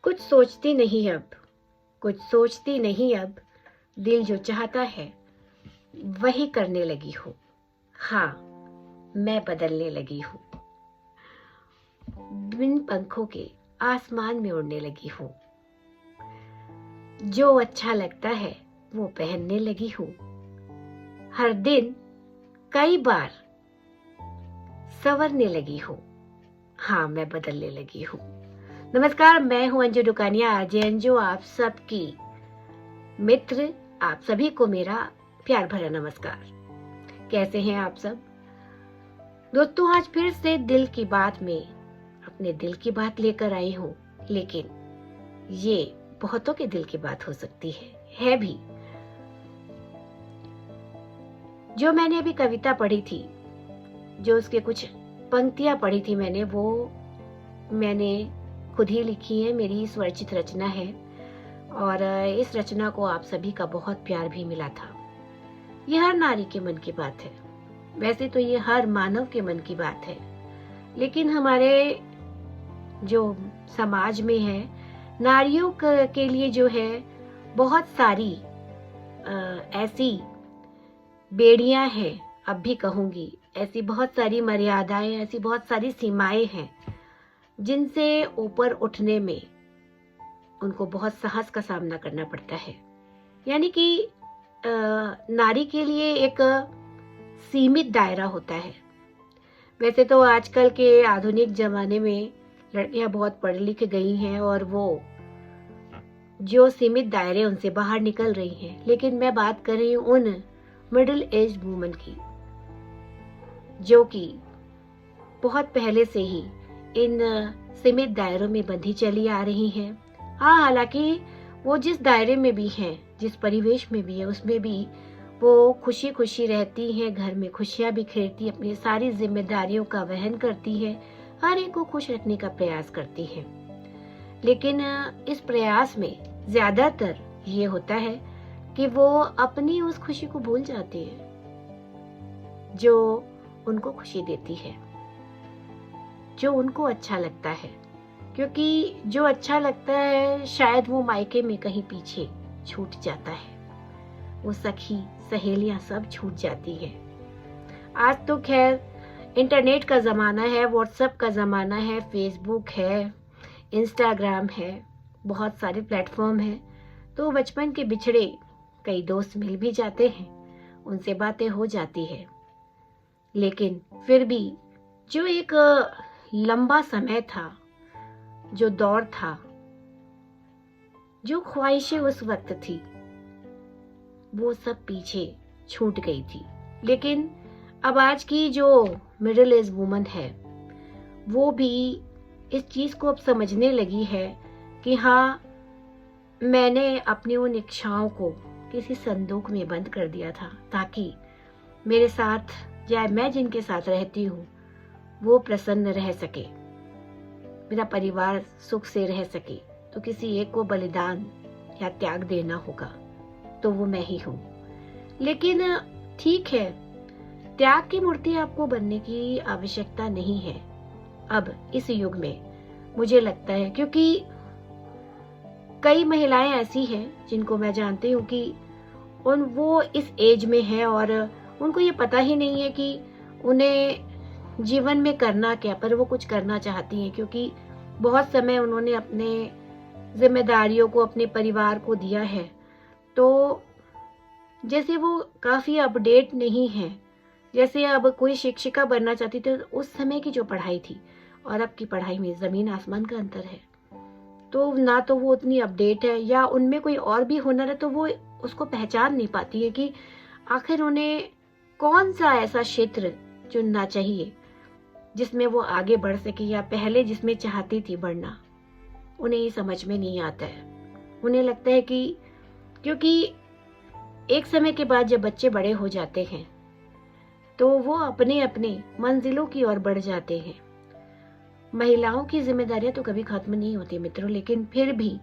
कुछ सोचती नहीं अब, कुछ सोचती नहीं अब, दिल जो चाहता है वही करने लगी हूँ। हाँ, मैं बदलने लगी हूँ। बिन पंखों के आसमान में उड़ने लगी हूँ। जो अच्छा लगता है वो पहनने लगी हूँ। हर दिन कई बार संवरने लगी हूँ। हाँ, मैं बदलने लगी हूँ। नमस्कार, मैं हूँ अंजू दुकानिया। आज अंजू आप सबकी मित्र, आप सभी को मेरा प्यार भरा नमस्कार। कैसे हैं आप सब दोस्तों? आज फिर से दिल की बात में अपने दिल की बात लेकर आई हूँ, लेकिन ये बहुतों के दिल की बात हो सकती है भी। जो मैंने अभी कविता पढ़ी थी, जो उसके कुछ पंक्तियां पढ़ी थी वो मैंने खुद ही लिखी है। मेरी स्वरचित रचना है और इस रचना को आप सभी का बहुत प्यार भी मिला था। यह हर नारी के मन की बात है। वैसे तो ये हर मानव के मन की बात है, लेकिन हमारे जो समाज में है, नारियों के लिए जो है बहुत सारी ऐसी बेड़ियां हैं, अब भी कहूंगी, ऐसी बहुत सारी मर्यादाएं, ऐसी बहुत सारी सीमाएं हैं जिनसे ऊपर उठने में उनको बहुत साहस का सामना करना पड़ता है। यानी कि नारी के लिए एक सीमित दायरा होता है। वैसे तो आजकल के आधुनिक जमाने में लड़कियां बहुत पढ़ लिख गई हैं और वो जो सीमित दायरे उनसे बाहर निकल रही हैं, लेकिन मैं बात कर रही हूँ उन मिडिल एज वुमन की जो कि बहुत पहले से ही इन सीमित दायरों में बंधी चली आ रही हैं। हाँ, हालांकि वो जिस दायरे में भी हैं, जिस परिवेश में भी है, उसमें भी वो खुशी खुशी रहती हैं, घर में खुशियां बिखेरती, अपनी सारी जिम्मेदारियों का वहन करती है, हर एक को खुश रखने का प्रयास करती है। लेकिन इस प्रयास में ज्यादातर ये होता है कि वो अपनी उस खुशी को भूल जाती है जो उनको खुशी देती है, जो उनको अच्छा लगता है। क्योंकि जो अच्छा लगता है शायद वो मायके में कहीं पीछे छूट जाता है। वो सखी सहेलियां सब छूट जाती है। आज तो खैर इंटरनेट का जमाना है, व्हाट्सएप का जमाना है, फेसबुक है, इंस्टाग्राम है, बहुत सारे प्लेटफॉर्म हैं, तो बचपन के बिछड़े कई दोस्त मिल भी जाते हैं, उनसे बातें हो जाती है। लेकिन फिर भी जो एक लंबा समय था, जो दौर था, जो ख्वाहिशें उस वक्त थी, वो सब पीछे छूट गई थी। लेकिन अब आज की जो मिडिल एज वुमन है वो भी इस चीज को अब समझने लगी है कि हाँ, मैंने अपनी उन इच्छाओं को किसी संदूक में बंद कर दिया था ताकि मेरे साथ या मैं जिनके साथ रहती हूँ वो प्रसन्न रह सके, मेरा परिवार सुख से रह सके। तो किसी एक को बलिदान या त्याग देना होगा, तो वो मैं ही हूँ। लेकिन ठीक है, त्याग की मूर्ति आपको बनने की आवश्यकता नहीं है अब इस युग में, मुझे लगता है। क्योंकि कई महिलाएं ऐसी हैं जिनको मैं जानती हूँ कि वो इस एज में है और उनको ये पता ही नहीं है कि उन्हें जीवन में करना क्या, पर वो कुछ करना चाहती हैं क्योंकि बहुत समय उन्होंने अपने जिम्मेदारियों को, अपने परिवार को दिया है। तो जैसे वो काफी अपडेट नहीं है। जैसे अब कोई शिक्षिका बनना चाहती थी, तो उस समय की जो पढ़ाई थी और अब की पढ़ाई में जमीन आसमान का अंतर है। तो ना तो वो उतनी अपडेट है, या उनमें कोई और भी हुनर है तो वो उसको पहचान नहीं पाती है कि आखिर उन्हें कौन सा ऐसा क्षेत्र चुनना चाहिए जिसमें वो आगे बढ़ सके, या पहले जिसमें चाहती थी बढ़ना, उन्हें ये समझ में नहीं आता है। उन्हें लगता है कि क्योंकि एक समय के बाद जब बच्चे बड़े हो जाते हैं तो वो अपने अपने मंजिलों की ओर बढ़ जाते हैं। महिलाओं की जिम्मेदारियां तो कभी खत्म नहीं होती मित्रों, लेकिन फिर भी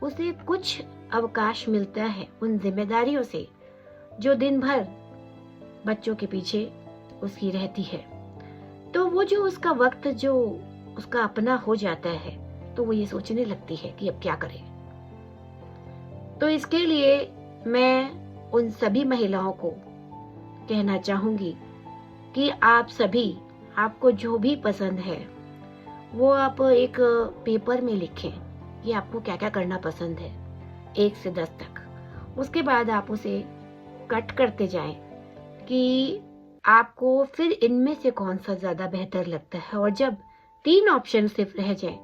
उसे कुछ अवकाश मिलता है उन जिम्मेदारियों से जो दिन भर बच्चों के पीछे उसकी रहती है। तो वो जो उसका वक्त जो उसका अपना हो जाता है, तो वो ये सोचने लगती है कि अब क्या करे। तो इसके लिए मैं उन सभी महिलाओं को कहना चाहूंगी कि आप सभी, आपको जो भी पसंद है वो आप एक पेपर में लिखें कि आपको क्या क्या करना पसंद है 1 से 10 तक। उसके बाद आप उसे कट करते जाएं कि आपको फिर इनमें से कौन सा ज्यादा बेहतर लगता है, और जब 3 ऑप्शन सिर्फ रह जाए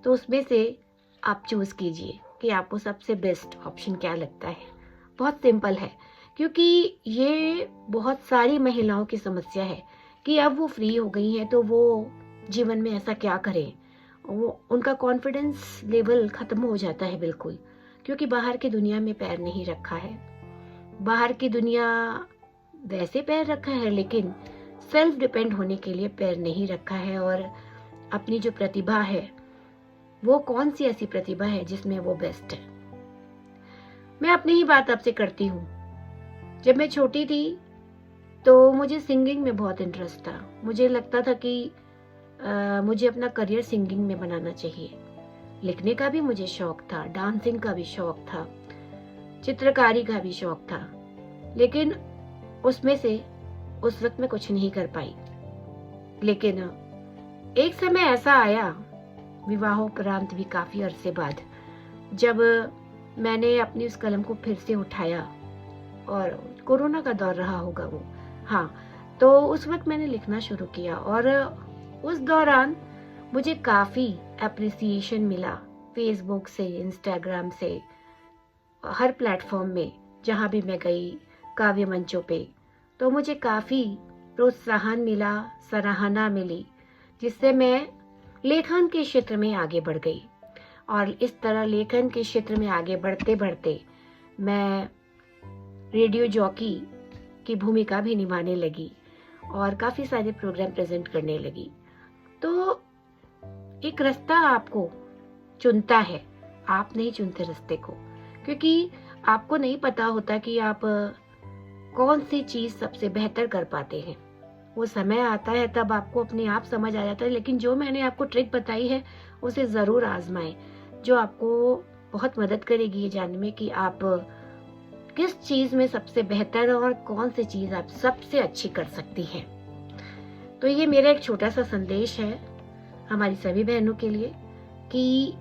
तो उसमें से आप चूज कीजिए कि आपको सबसे बेस्ट ऑप्शन क्या लगता है। बहुत सिंपल है, क्योंकि ये बहुत सारी महिलाओं की समस्या है कि अब वो फ्री हो गई हैं तो वो जीवन में ऐसा क्या करें। वो उनका कॉन्फिडेंस लेवल खत्म हो जाता है बिल्कुल, क्योंकि बाहर की दुनिया में पैर नहीं रखा है। बाहर की दुनिया वैसे पैर रखा है लेकिन सेल्फ डिपेंड होने के लिए पैर नहीं रखा है। और अपनी जो प्रतिभा है वो कौन सी ऐसी प्रतिभा है जिसमें वो बेस्ट है। मैं अपनी ही बात आपसे करती हूँ। जब मैं छोटी थी तो मुझे सिंगिंग में बहुत इंटरेस्ट था। मुझे लगता था कि मुझे अपना करियर सिंगिंग में बनाना चाहिए। लिखने का भी मुझे शौक था, डांसिंग का भी शौक था, चित्रकारी का भी शौक था, लेकिन उसमें से उस वक्त मैं कुछ नहीं कर पाई। लेकिन एक समय ऐसा आया, विवाहोपरांत भी काफी अरसे बाद, जब मैंने अपनी उस कलम को फिर से उठाया, और कोरोना का दौर रहा होगा वो, हाँ, तो उस वक्त मैंने लिखना शुरू किया। और उस दौरान मुझे काफी अप्रिसिएशन मिला, फेसबुक से, इंस्टाग्राम से, हर प्लेटफॉर्म में जहाँ भी मैं गई, काव्य मंचों पे, तो मुझे काफी प्रोत्साहन मिला, सराहना मिली, जिससे मैं लेखन के क्षेत्र में आगे बढ़ गई। और इस तरह लेखन के क्षेत्र में आगे बढ़ते बढ़ते मैं रेडियो जॉकी की भूमिका भी निभाने लगी और काफी सारे प्रोग्राम प्रेजेंट करने लगी। तो एक रास्ता आपको चुनता है, आप नहीं चुनते रास्ते को, क्योंकि आपको नहीं पता होता कि आप कौन सी चीज सबसे बेहतर कर पाते हैं। वो समय आता है तब आपको अपने आप समझ आ जाता है। लेकिन जो मैंने आपको ट्रिक बताई है उसे जरूर आजमाएं, जो आपको बहुत मदद करेगी ये जानने में कि आप किस चीज में सबसे बेहतर और कौन सी चीज आप सबसे अच्छी कर सकती हैं। तो ये मेरा एक छोटा सा संदेश है हमारी सभी बहनों के लिए कि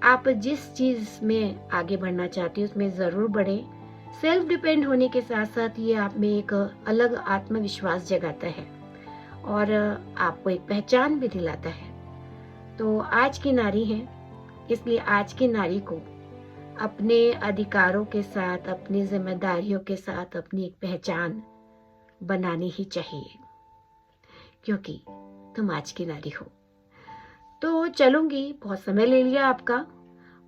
आप जिस चीज में आगे बढ़ना चाहती हो उसमें जरूर बढ़ें। सेल्फ डिपेंड होने के साथ साथ ये आप में एक अलग आत्मविश्वास जगाता है और आपको एक पहचान भी दिलाता है। तो आज की नारी है, इसलिए आज की नारी को अपने अधिकारों के साथ, अपनी जिम्मेदारियों के साथ अपनी एक पहचान बनानी ही चाहिए, क्योंकि तुम आज की नारी हो। तो चलूंगी, बहुत समय ले लिया आपका,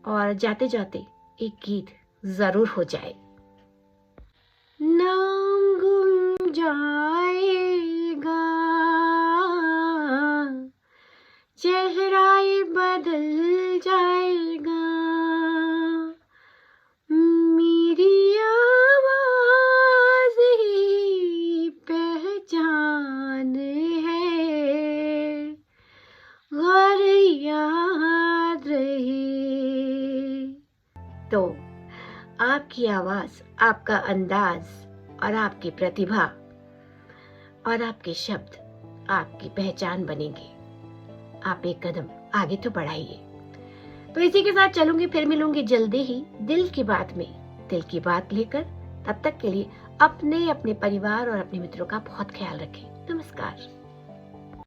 और जाते जाते एक गीत जरूर हो जाए। नाम गुम जाएगा, चेहरा बदल जाएगा, मेरी आवाज ही पहचान है, गौर याद रहे। तो आपकी आवाज, आपका अंदाज और आपकी प्रतिभा और आपके शब्द आपकी पहचान बनेंगे। आप एक कदम आगे तो बढ़ाइए। तो इसी के साथ चलूंगी, फिर मिलूंगी जल्दी ही दिल की बात में, दिल की बात लेकर। तब तक के लिए अपने परिवार और अपने मित्रों का बहुत ख्याल रखें। नमस्कार।